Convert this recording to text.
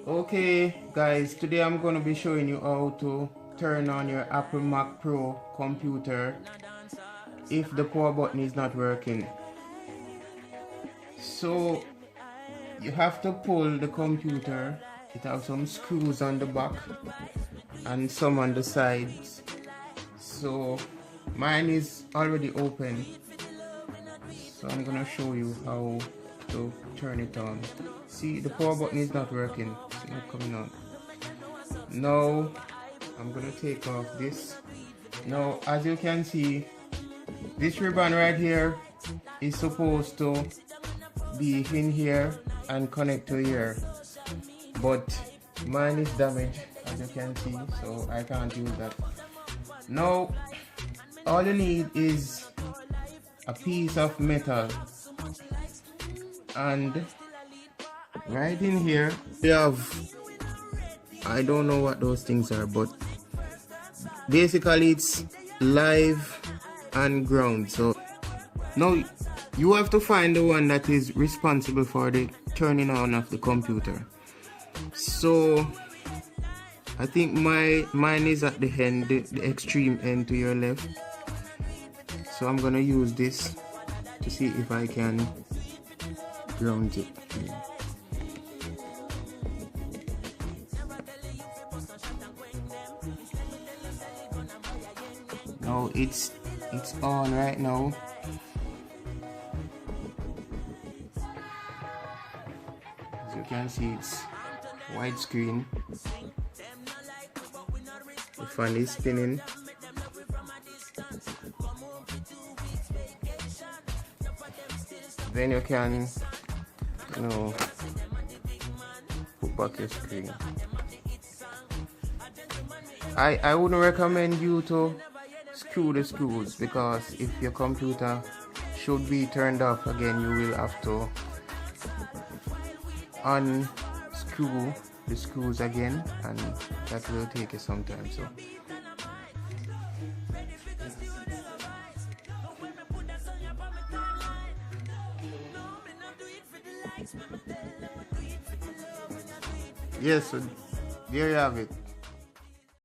Okay guys, today I'm going to be showing you how to turn on your Apple Mac Pro computer if the power button is not working. So you have to pull the computer. It has some screws on the back and some on the sides. So mine is already open, so I'm gonna show you how to turn it on. See, the power button is not working. It's not coming on. Now I'm gonna take off this. Now as you can see, this ribbon right here is supposed to be in here and connect to here, but mine is damaged, as you can see, so I can't use that. Now all you need is a piece of metal, and right in here we have, I don't know what those things are, but basically it's live and ground. So now you have to find the one that is responsible for the turning on of the computer. So I think mine is at the end, the extreme end to your left. So I'm gonna use this to see if I can ground it. Now it's on right now. As you can see, it's widescreen. The fan is spinning. Then you can, put back your screen. I wouldn't recommend you to screw the screws, because if your computer should be turned off again, you will have to unscrew the screws again, and that will take you some time. So yes, so there you have it.